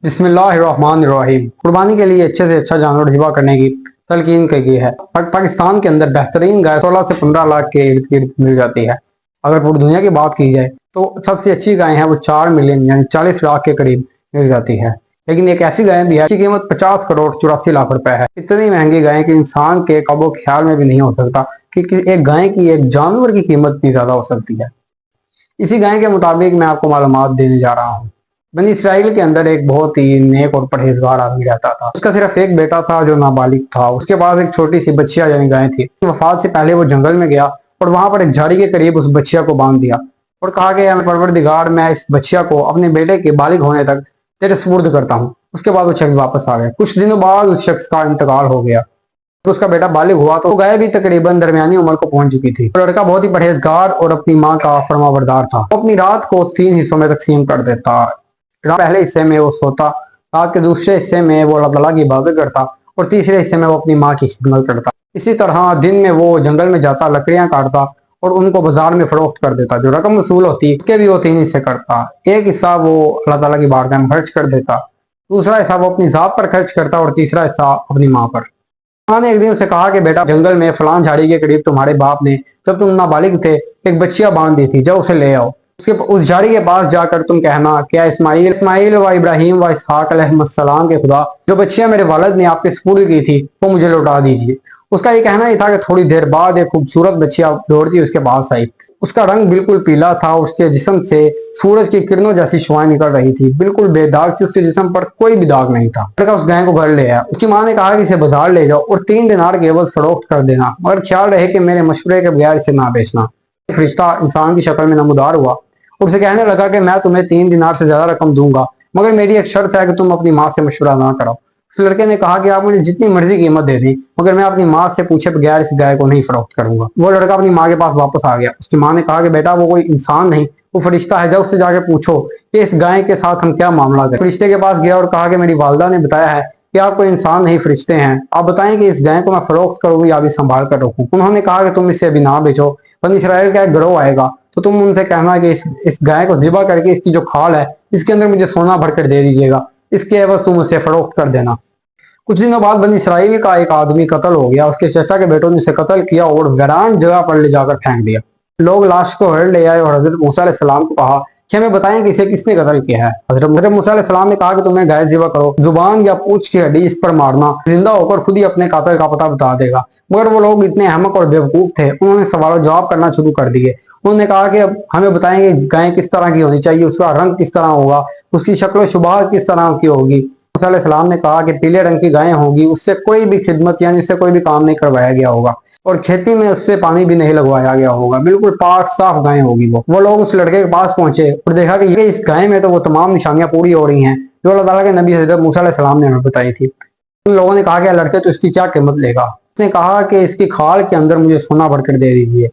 बिस्मिल्लाहिर्रहमानिर्रहीम। कुर्बानी के लिए अच्छे से अच्छा जानवर ज़िबा करने की तलकीन की गई है। पाकिस्तान के अंदर बेहतरीन गाय 16 से 15 लाख के इर्द गिर्द मिल जाती है। अगर पूरी दुनिया की बात की जाए तो सबसे अच्छी गाय है वो 4 मिलियन यानी 40 लाख के करीब मिल जाती है। लेकिन एक ऐसी गाय भी है जिसकी कीमत 50 करोड़ 84 लाख रुपए है। इतनी महंगी गाय कि इंसान के काबू ख्याल में भी नहीं हो सकता कि एक गाय की, एक जानवर की कीमत भी ज्यादा हो सकती है। इसी गाय के मुताबिक मैं आपको मालूमात देने जा रहा हूँ। बनी इसराइल के अंदर एक बहुत ही नेक और परहेजगार आदमी रहता था। उसका सिर्फ एक बेटा था जो नाबालिग था। उसके पास एक छोटी सी बच्चिया यानी गाय थी। वफात से पहले वो जंगल में गया और वहां पर एक झाड़ी के करीब उस बच्चिया को बांध दिया और कहा कि परवरदिगार, मैं इस बच्चिया को अपने बेटे के बालिग होने तक तेरे सुपुर्द करता हूँ। उसके बाद वो शख्स वापस आ गया। कुछ दिनों बाद उस शख्स का इंतकाल हो गया। तो उसका बेटा बालिग हुआ तो गाय भी तकरीबन दरमियानी उम्र को पहुंच चुकी थी। लड़का बहुत ही परहेजगार और अपनी माँ का फरमाबरदार था। वो अपनी रात को 3 हिस्सों में तकसीम कर देता। पहले हिस्से में वो सोता, रात के दूसरे हिस्से में वो अल्लाह ताला की इबादत करता और तीसरे हिस्से में वो अपनी माँ की खिदमत करता। इसी तरह दिन में वो जंगल में जाता, लकड़ियां काटता और उनको बाजार में फरोख्त कर देता। जो रकम वसूल होती उसके भी वो 3 हिस्से करता। एक हिस्सा वो अल्लाह ताला की बारगाह में खर्च कर देता, दूसरा हिस्सा वो अपनी जात पर खर्च करता और तीसरा हिस्सा अपनी माँ पर। माँ ने एक दिन उसे कहा कि बेटा, जंगल में फलान झाड़ी के करीब तुम्हारे बाप ने जब तुम नाबालिग थे एक बच्चिया बांध दी थी, जाओ उसे ले आओ। उसके उस झाड़ी के पास जाकर तुम कहना, क्या इस्माइल व इब्राहिम व इसहाक अलैहिस्सलाम के खुदा, जो बच्चियां मेरे वालिद ने आपके सुपुर्द की थी वो मुझे लौटा दीजिए। उसका ये कहना ही था कि थोड़ी देर बाद एक खूबसूरत बच्चिया दौड़ती उसके पास आई। उसका रंग बिल्कुल पीला था। उसके जिस्म से सूरज की किरणों जैसी शुआएं निकल रही थी, बिल्कुल बेदाग थी। उसके जिस्म पर कोई भी दाग नहीं था। लड़का उस गाय को घर ले आया। उसकी माँ ने कहा कि इसे बाजार ले जाओ और 3 दिनार के एवज फरोख्त कर देना, मगर ख्याल रहे कि मेरे मशवरे के बगैर इसे ना बेचना। फरिश्ता इंसान की शक्ल में नमूदार हुआ और उसे कहने लगा कि मैं तुम्हें 3 दिनार से ज्यादा रकम दूंगा, मगर मेरी एक शर्त है कि तुम अपनी माँ से मशवरा ना करो। उस लड़के ने कहा कि आप मुझे जितनी मर्जी कीमत दे दी, मगर मैं अपनी माँ से पूछे बगैर इस गाय को नहीं फरोख्त करूंगा। वो लड़का अपनी माँ के पास वापस आ गया। उसकी माँ ने कहा कि बेटा, वो कोई इंसान नहीं, वो फरिश्ता है। जब उससे जाके पूछो कि इस गाय के साथ हम क्या मामला करें। फरिश्ते के पास गया और कहा कि मेरी वालदा ने बताया है कि आप कोई इंसान नहीं, फरिश्ते हैं। आप बताएं कि इस गाय को मैं फरोख्त करूँ या अभी संभाल कर रखूँ। उन्होंने कहा कि तुम इसे अभी ना बेचो, बनी इसराइल का एक गिरोह आएगा तो तुम उनसे कहना कि इस गाय को ज़िबा करके इसकी जो खाल है इसके अंदर मुझे सोना भर कर दे दीजिएगा, इसके एवज तुम उसे फरोख्त कर देना। कुछ दिनों बाद बनी इसराइल का एक आदमी कत्ल हो गया। उसके चाचा के बेटों ने उसे कत्ल किया और वीरान जगह पर ले जाकर फेंक दिया। लोग लाश को हड़ ले आए और हजरत मूसा अलैहिस्सलाम को कहा कि हमें बताएं कि इसे किसने कत्ल किया है। हजरत मूसा अलैहिस्सलाम ने कहा कि तुम्हें गाय ज़िबा करो, जुबान या पूंछ की हड्डी इस पर मारना, जिंदा होकर खुद ही अपने कातिल का पता बता देगा। मगर वो लोग इतने अहमक और बेवकूफ थे, उन्होंने सवाल जवाब करना शुरू कर दिए। उन्होंने कहा कि हमें बताएंगे गाय किस तरह की होनी चाहिए, उसका रंग किस तरह होगा, उसकी शक्ल शुबा किस तरह की होगी। सलाम ने कहा कि पीले रंग की गायें होंगी, उससे कोई भी खिदमत यानी उससे कोई भी काम नहीं करवाया गया होगा और खेती में उससे पानी भी नहीं लगवाया गया होगा, बिल्कुल पाक साफ गायें होगी। वो लोग उस लड़के के पास पहुंचे और देखा कि ये इस गाय में तो वो तमाम निशानियां पूरी हो रही हैं जो अल्लाह ताला के नबी हज़रत मूसा अलैहिस्सलाम ने हमें बताई थी। उन लोगों ने कहा कि लड़के तो इसकी क्या कीमत लेगा। उसने कहा कि इसकी खाल के अंदर मुझे सोना भर कर दे दीजिए।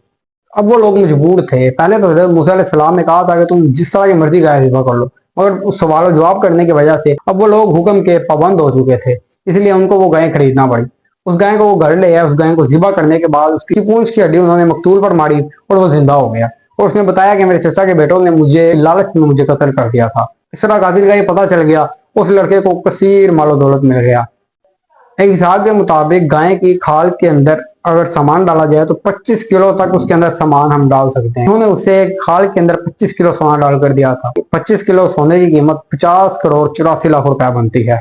अब वो लोग मजबूर थे। पहले तो हज़रत मूसा अलैहिस्सलाम ने कहा था कि तुम जिस तरह की मर्जी गाय ज़िबा कर लो, मगर उस सवाल जवाब करने की वजह से अब वो लोग हुक्म के पाबंद हो चुके थे, इसलिए उनको वो गाय खरीदना पड़ी। उस गाय को वो घर ले आया। उस गाय को ज़िबा करने के बाद उसकी पूंछ की हड्डी उन्होंने मकतूल पर मारी और वो जिंदा हो गया। और उसने बताया कि मेरे चचा के बेटों ने मुझे लालच में मुझे कत्ल कर दिया था। इस तरह कातिल का ये पता चल गया। उस लड़के को कसीर मालो दौलत मिल गया। एक हिसाब के मुताबिक गाय की खाल के अंदर अगर सामान डाला जाए तो 25 किलो तक उसके अंदर सामान हम डाल सकते हैं। उन्होंने उसे खाल के अंदर 25 किलो सोना डाल कर दिया था। 25 किलो सोने की कीमत 50 करोड़ 84 लाख रुपया बनती है।